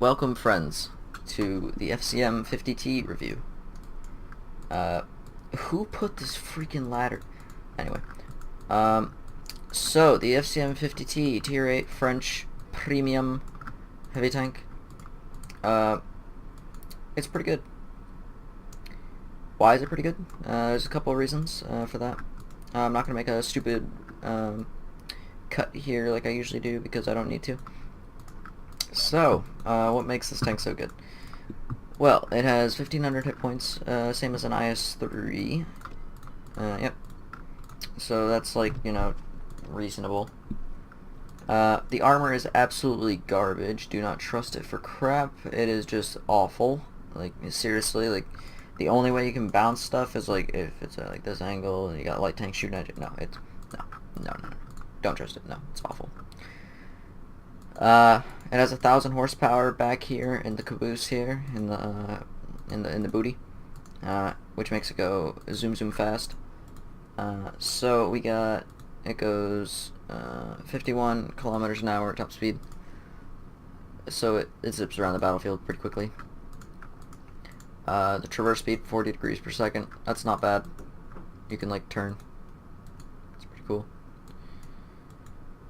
Welcome, friends, to the FCM 50T review. Who put this freaking ladder? Anyway, so the FCM 50T Tier 8 French Premium Heavy Tank. It's pretty good. Why is it pretty good? There's a couple of reasons for that. I'm not gonna make a stupid cut here like I usually do because I don't need to. So, what makes this tank so good? Well, it has 1500 hit points, same as an IS-3. Yep. So that's like, you know, reasonable. The armor is absolutely garbage. Do not trust it for crap. It is just awful. Like, seriously, like, the only way you can bounce stuff is, like, if it's at, like, this angle and you got light tank shooting at you. No, it's... No. Don't trust it. No, it's awful. It has 1,000 horsepower back here in the caboose here in the booty, which makes it go zoom fast. So we got it goes 51 kilometers an hour top speed. So it zips around the battlefield pretty quickly. The traverse speed 40 degrees per second. That's not bad. You can like turn. It's pretty cool.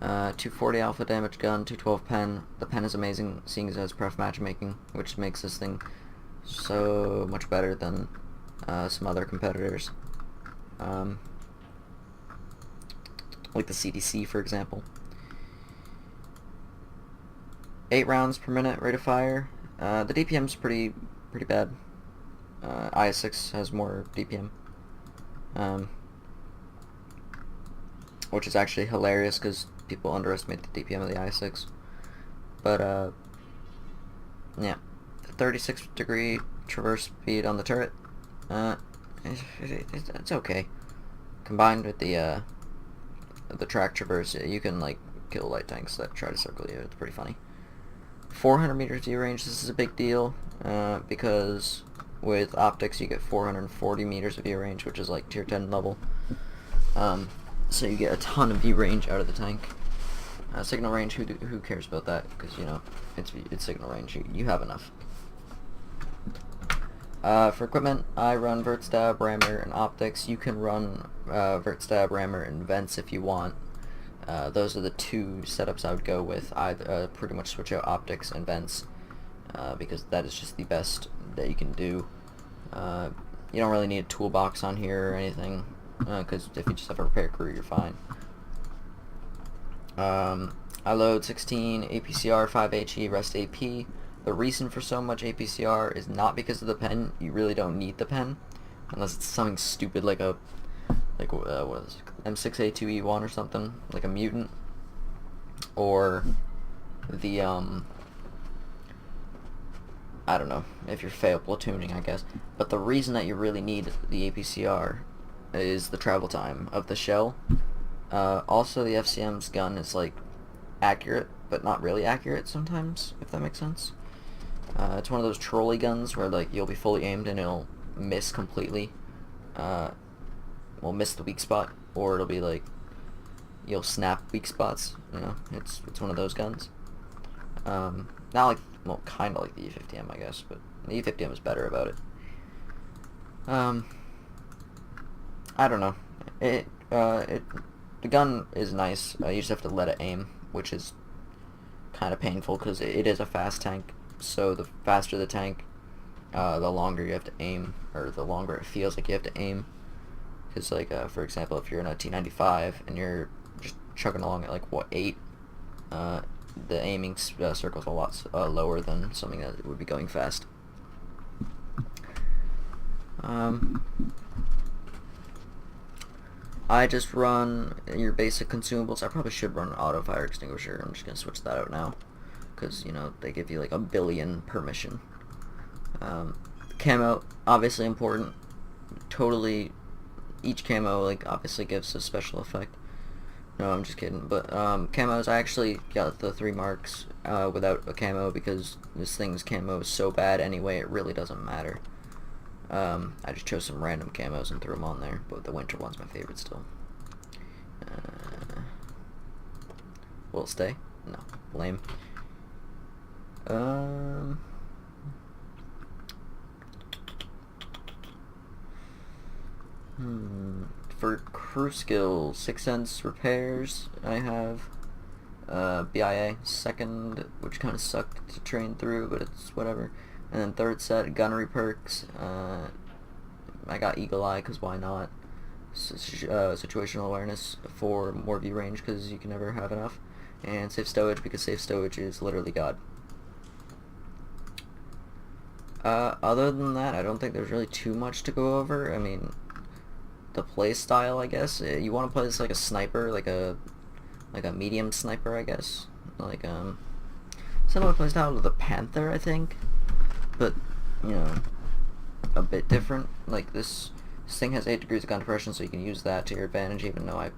240 alpha damage gun, 212 pen. The pen is amazing, seeing as it has pref matchmaking, which makes this thing so much better than some other competitors. Like the CDC, for example. 8 rounds per minute rate of fire. The DPM's pretty bad. IS-6 has more DPM. Which is actually hilarious because people underestimate the DPM of the i6. But, yeah. 36 degree traverse speed on the turret. It's okay. Combined with the track traverse, you can, like, kill light tanks that try to circle you. It's pretty funny. 400 meters view range, this is a big deal, because with optics you get 440 meters of view range, which is like tier 10 level. So you get a ton of view range out of the tank. Signal range, who cares about that? Because, you know, it's signal range. You have enough. For equipment, I run vert stab, rammer, and optics. You can run vert stab, rammer, and vents if you want. Those are the two setups I would go with. Either pretty much switch out optics and vents, because that is just the best that you can do. You don't really need a toolbox on here or anything. Because if you just have a repair crew, you're fine. I load 16 APCR, 5 HE, rest AP. The reason for so much APCR is not because of the pen. You really don't need the pen, unless it's something stupid like a what is it, M6A2E1 or something, like a mutant, or the I don't know, if you're fail platooning, I guess. But the reason that you really need the APCR is the travel time of the shell. Also, the FCM's gun is like accurate, but not really accurate sometimes, if that makes sense. It's one of those trolley guns where like you'll be fully aimed and it'll miss completely. Will miss the weak spot, or it'll be like you'll snap weak spots. You know, it's one of those guns. Not like, well, kind of like the E50M, I guess, but the E50M is better about it. I don't know. The gun is nice. You just have to let it aim, which is kind of painful because it is a fast tank. So the faster the tank, the longer you have to aim, or the longer it feels like you have to aim. Because, like, for example, if you're in a T95 and you're just chugging along at like what 8, the aiming circle's a lot lower than something that would be going fast. I just run your basic consumables. I probably should run an auto fire extinguisher. I'm just gonna switch that out now, because, you know, they give you like 1 billion per mission. Camo, obviously important. Totally, each camo like obviously gives a special effect. No, I'm just kidding. But camos, I actually got the 3 marks without a camo because this thing's camo is so bad anyway. It really doesn't matter. I just chose some random camos and threw them on there, but the winter one's my favorite still. Will it stay? No. Lame. crew skill, 6 Sense repairs. I have BIA second, which kind of sucked to train through, but it's whatever. And then third set, gunnery perks. I got Eagle Eye because why not? Situational awareness for more view range because you can never have enough. And safe stowage because safe stowage is literally God. Other than that, I don't think there's really too much to go over. I mean, the play style, I guess. You want to play this like a sniper, like a medium sniper, I guess. Like similar play style to the Panther, I think, but you know, a bit different. Like this thing has 8 degrees of gun depression, so you can use that to your advantage. Even though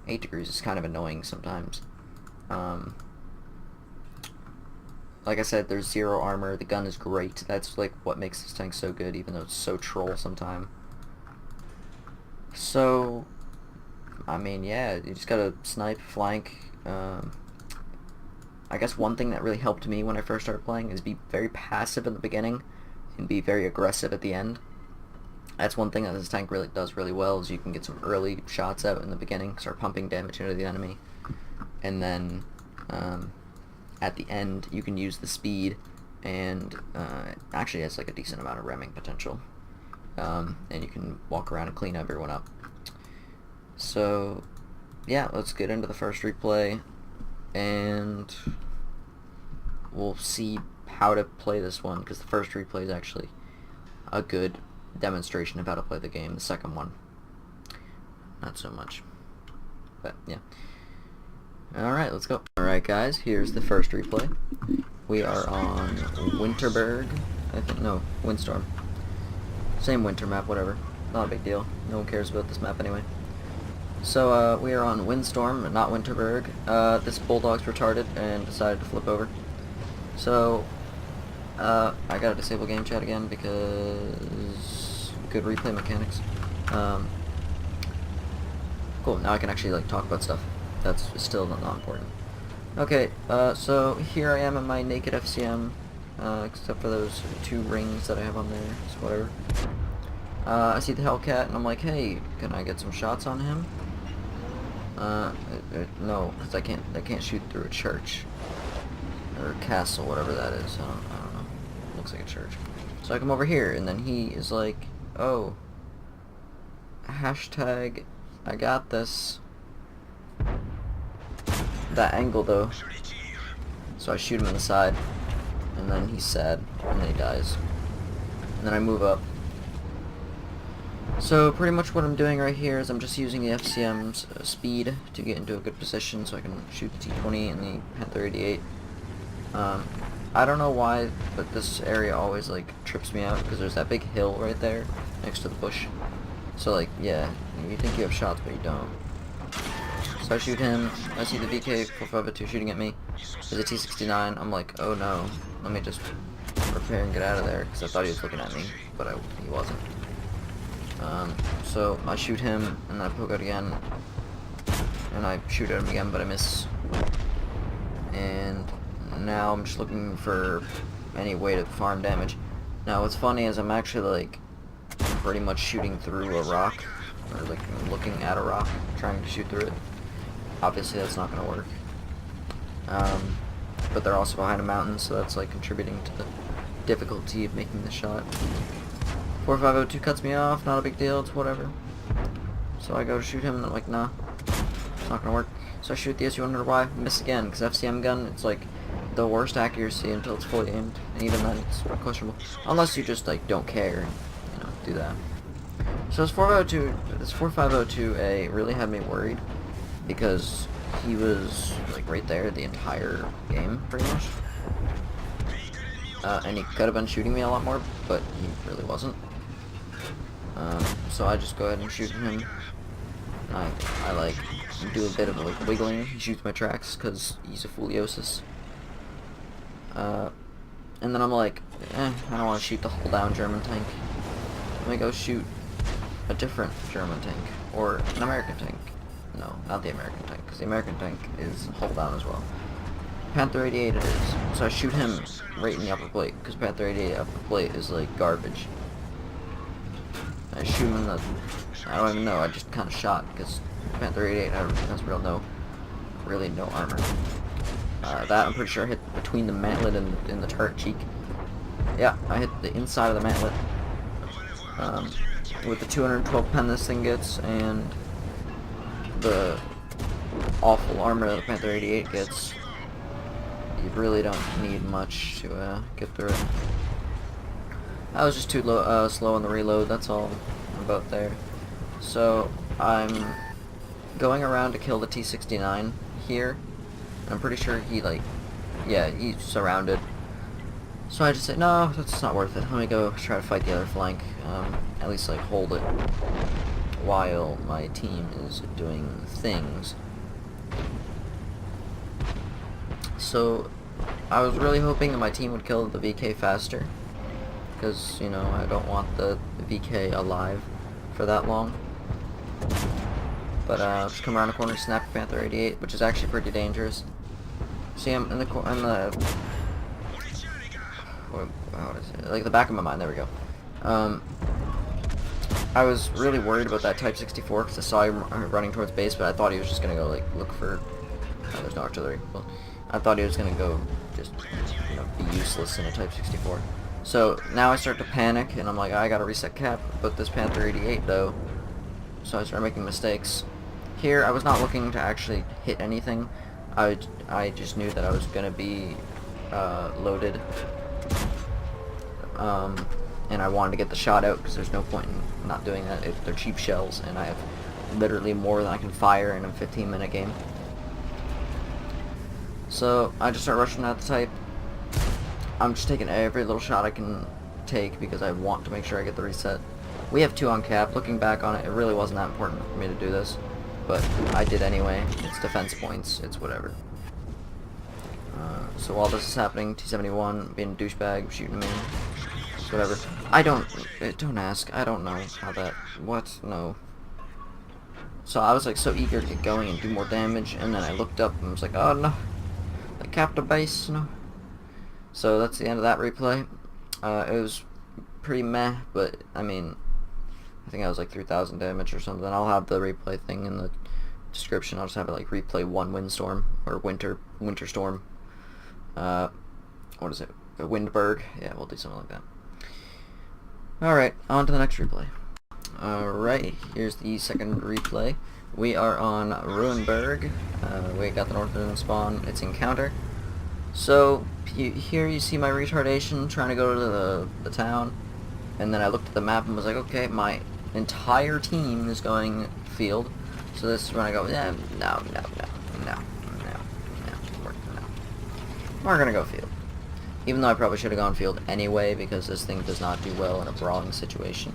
8 degrees is kind of annoying sometimes. Like I said, there's 0 armor. The gun is great. That's like what makes this tank so good, even though it's so troll sometimes. So, I mean, yeah, you just gotta snipe, flank. I guess one thing that really helped me when I first started playing is be very passive in the beginning and be very aggressive at the end. That's one thing that this tank really does really well, is you can get some early shots out in the beginning, start pumping damage into the enemy, and then at the end you can use the speed, and actually has like a decent amount of ramming potential, and you can walk around and clean everyone up. So yeah, let's get into the first replay and we'll see how to play this one, because the first replay is actually a good demonstration of how to play the game. The second one, not so much. But yeah. Alright, let's go. Alright guys, here's the first replay. We are on Winterberg. I think, no, Windstorm. Same winter map, whatever. Not a big deal. No one cares about this map anyway. So, we are on Windstorm, not Winterberg. This Bulldog's retarded and decided to flip over. So, I gotta disable game chat again because good replay mechanics. Cool, now I can actually, like, talk about stuff. That's still not important. Okay, so here I am in my naked FCM, except for those 2 rings that I have on there, so whatever. I see the Hellcat, and I'm like, hey, can I get some shots on him? No, because I can't shoot through a church. Or a castle, whatever that is. I don't know. Looks like a church. So I come over here, and then he is like, oh, hashtag, I got this. That angle, though. So I shoot him in the side, and then he's sad, and then he dies. And then I move up. So pretty much what I'm doing right here is I'm just using the FCM's speed to get into a good position so I can shoot the T-20 and the Panther 88. I don't know why, but this area always like trips me out because there's that big hill right there next to the bush. So like, yeah, you think you have shots, but you don't. So I shoot him. I see the VK-452 shooting at me. There's a T-69. I'm like, oh no, let me just prepare and get out of there because I thought he was looking at me, but he wasn't. So I shoot him, and then I poke out again, and I shoot at him again, but I miss. And now I'm just looking for any way to farm damage. Now what's funny is I'm actually like pretty much shooting through a rock, or like looking at a rock, trying to shoot through it. Obviously that's not going to work. But they're also behind a mountain, so that's like contributing to the difficulty of making the shot. 4502 cuts me off, not a big deal, it's whatever. So I go to shoot him, and I'm like, nah, it's not gonna work. So I shoot the SU-100Y, miss again, because FCM gun, it's like the worst accuracy until it's fully aimed, and even then it's questionable. Unless you just like don't care, and, you know, do that. So this 4502A really had me worried, because he was like right there the entire game, pretty much. And he could have been shooting me a lot more, but he really wasn't. So I just go ahead and shoot him. I like do a bit of like wiggling. He shoots my tracks because he's a Fuliosis. And then I'm like, I don't want to shoot the hull down German tank. Let me go shoot a different German tank or an American tank. No, not the American tank, because the American tank is hull down as well. Panther 88 it is. So I shoot him right in the upper plate, because Panther 88 upper plate is like garbage. I shoot him in the... I don't even know, I just kind of shot, because Panther 88 has really no armor. That I'm pretty sure hit between the mantlet and the turret cheek. Yeah, I hit the inside of the mantlet. With the 212 pen this thing gets, and the awful armor that the Panther 88 gets, you really don't need much to get through it. I was just too slow on the reload, that's all about there. So, I'm going around to kill the T-69 here. I'm pretty sure he, like, yeah, he's surrounded. So I just said, no, that's not worth it. Let me go try to fight the other flank. At least, like, hold it while my team is doing things. So, I was really hoping that my team would kill the VK faster. Because, you know, I don't want the VK alive for that long. But, just come around the corner, snap Panther 88, which is actually pretty dangerous. See, I'm in the what is it? Like the back of my mind, there we go. I was really worried about that Type 64 because I saw him running towards base, but I thought he was just gonna go, like, look for... Oh, there's no artillery. Well, I thought he was gonna go just, you know, be useless in a Type 64. So, now I start to panic, and I'm like, I gotta reset cap, but this Panther 88, though. So I start making mistakes. Here, I was not looking to actually hit anything. I just knew that I was gonna be loaded. And I wanted to get the shot out because there's no point in not doing that. They're cheap shells, and I have literally more than I can fire in a 15-minute game. So I just start rushing out the Type. I'm just taking every little shot I can take because I want to make sure I get the reset. We have 2 on cap. Looking back on it, it really wasn't that important for me to do this, but I did anyway. It's defense points. It's whatever. So while this is happening, T-71 being a douchebag, shooting me, whatever. Don't ask. I don't know how that, what? No. So I was like so eager to get going and do more damage, and then I looked up and was like, oh no, they capped a base, no. So that's the end of that replay. It was pretty meh, but I mean, I think I was like 3,000 damage or something. I'll have the replay thing in the description. I'll just have it like replay 1 windstorm, or winter storm. What is it? A Windberg? Yeah, we'll do something like that. Alright, on to the next replay. Alright, here's the second replay. We are on Ruinberg. We got the northern spawn. It's in counter. So, here you see my retardation trying to go to the town. And then I looked at the map and was like, okay, my entire team is going field. So this is when I go, yeah, no. We're gonna go field. Even though I probably should have gone field anyway, because this thing does not do well in a brawling situation.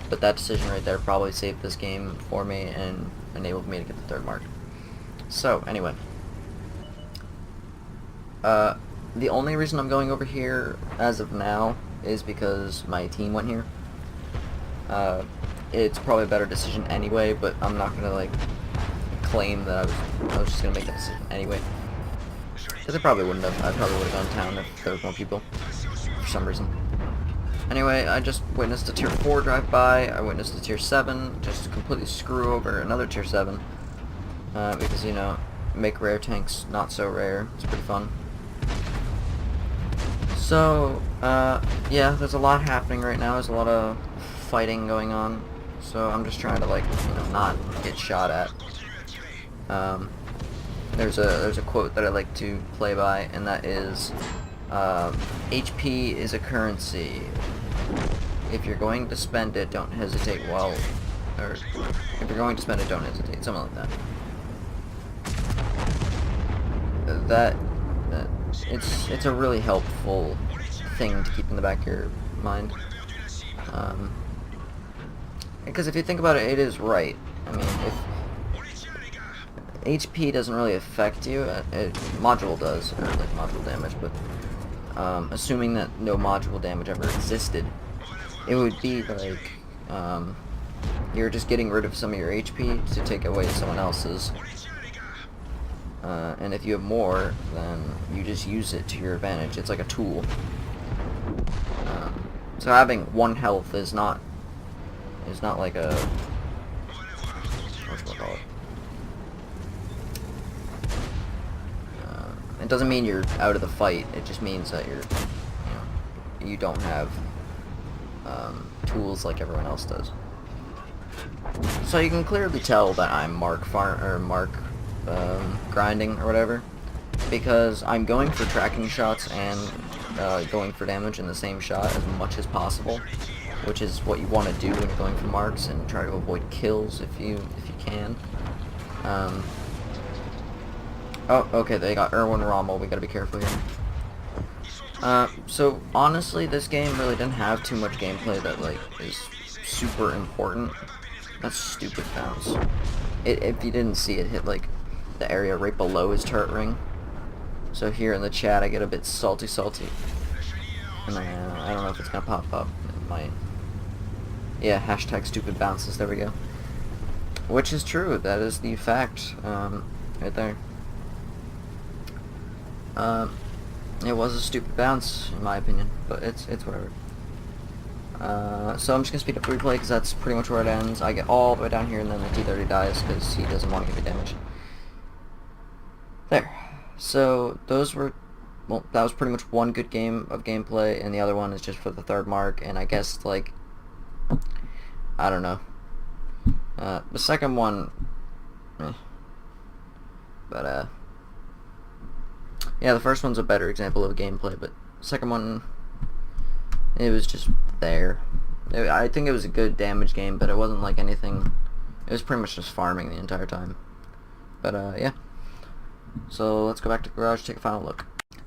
But that decision right there probably saved this game for me and enabled me to get the 3rd mark. So, anyway. The only reason I'm going over here, as of now, is because my team went here. It's probably a better decision anyway, but I'm not gonna, like, claim that I was just gonna make that decision anyway. Because I probably wouldn't have. I probably would have gone town if there was more people, for some reason. Anyway, I just witnessed a tier 4 drive by. I witnessed a tier 7 just completely screw over another tier 7. Because, you know, make rare tanks not so rare. It's pretty fun. So, yeah, there's a lot happening right now. There's a lot of fighting going on. So I'm just trying to, like, you know, not get shot at. There's a quote that I like to play by, and that is, HP is a currency. If you're going to spend it, don't hesitate or if you're going to spend it, don't hesitate, something like that. It's a really helpful thing to keep in the back of your mind. Because if you think about it, it is right. I mean, if HP doesn't really affect you, module does, or like module damage, but assuming that no module damage ever existed, it would be like you're just getting rid of some of your HP to take away someone else's. And if you have more, then you just use it to your advantage. It's like a tool. So having 1 health is not It's not like a... whatchamacallit? It doesn't mean you're out of the fight. It just means that you don't have tools like everyone else does. So you can clearly tell that I'm Mark grinding or whatever, because I'm going for tracking shots and going for damage in the same shot as much as possible, which is what you want to do when you're going for marks, and try to avoid kills if you can. Oh, okay, they got Erwin Rommel. We gotta be careful here. So honestly, this game really didn't have too much gameplay that like is super important. That's stupid bounce. If you didn't see it hit like the area right below his turret ring. So here in the chat I get a bit salty. And I don't know if it's gonna pop up. It might. Yeah, hashtag stupid bounces, there we go. Which is true, that is the fact, right there. It was a stupid bounce, in my opinion, but it's whatever. So I'm just gonna speed up the replay because that's pretty much where it ends. I get all the way down here and then the T-30 dies because he doesn't want to give me damage. There. So those were, well, that was pretty much one good game of gameplay, and the other one is just for the third mark, and I guess, like, I don't know. The second one, but, yeah, the first one's a better example of gameplay, but the second one, it was just there. I think it was a good damage game, but it wasn't like anything. It was pretty much just farming the entire time. But, yeah. So, let's go back to the garage, take a final look.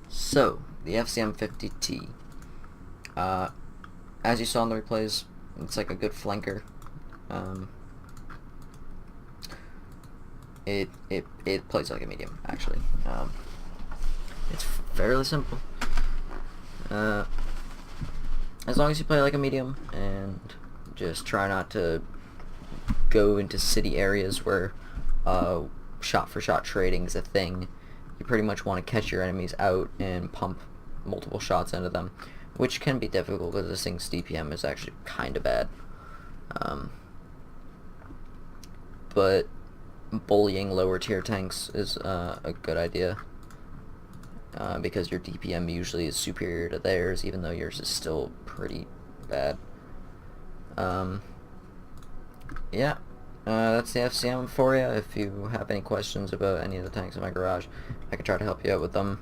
So, the FCM 50T. As you saw in the replays, it's like a good flanker. It plays like a medium, actually. It's fairly simple. As long as you play like a medium and just try not to go into city areas where shot for shot trading is a thing, you pretty much want to catch your enemies out and pump multiple shots into them, which can be difficult because this thing's DPM is actually kind of bad. But bullying lower tier tanks is a good idea. Because your DPM usually is superior to theirs, even though yours is still pretty bad. Yeah, that's the FCM for you. If you have any questions about any of the tanks in my garage, I can try to help you out with them.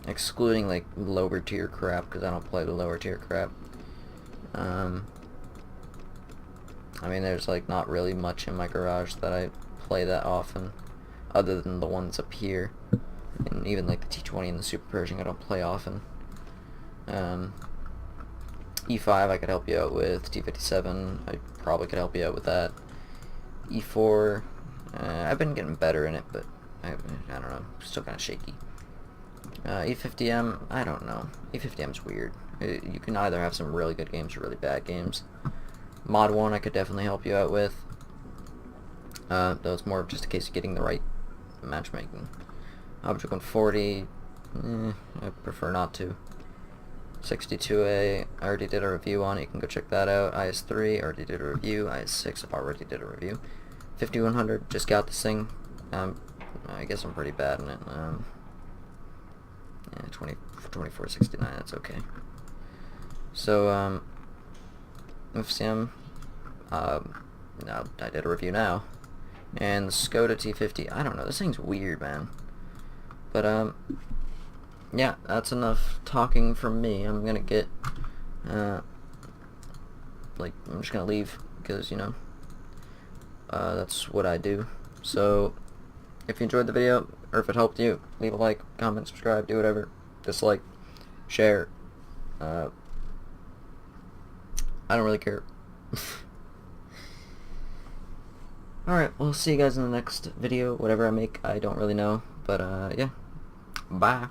Excluding like lower tier crap, because I don't play the lower tier crap. I mean, there's like not really much in my garage that I play that often, other than the ones up here, and even like the T20 and the Super Pershing I don't play often. E5 I could help you out with. T57 I probably could help you out with that. E4 I've been getting better in it, but I don't know, still kind of shaky. E50M, I don't know. E50M's weird. You can either have some really good games or really bad games. Mod 1 I could definitely help you out with. Though it's more just a case of getting the right matchmaking. Object 140, I prefer not to. 62A, I already did a review on it, you can go check that out. IS3, already did a review. IS6, I already did a review. 5100, just got this thing. I guess I'm pretty bad in it. Yeah, 2469, that's okay. So, FCM, now I did a review now. And the Skoda T50, I don't know, this thing's weird, man. But, yeah, that's enough talking from me. I'm gonna get, like, I'm just gonna leave, because, you know, that's what I do. So, if you enjoyed the video, or if it helped you, leave a like, comment, subscribe, do whatever. Dislike, share. I don't really care. Alright, we'll see you guys in the next video. Whatever I make, I don't really know. But, yeah. Bye.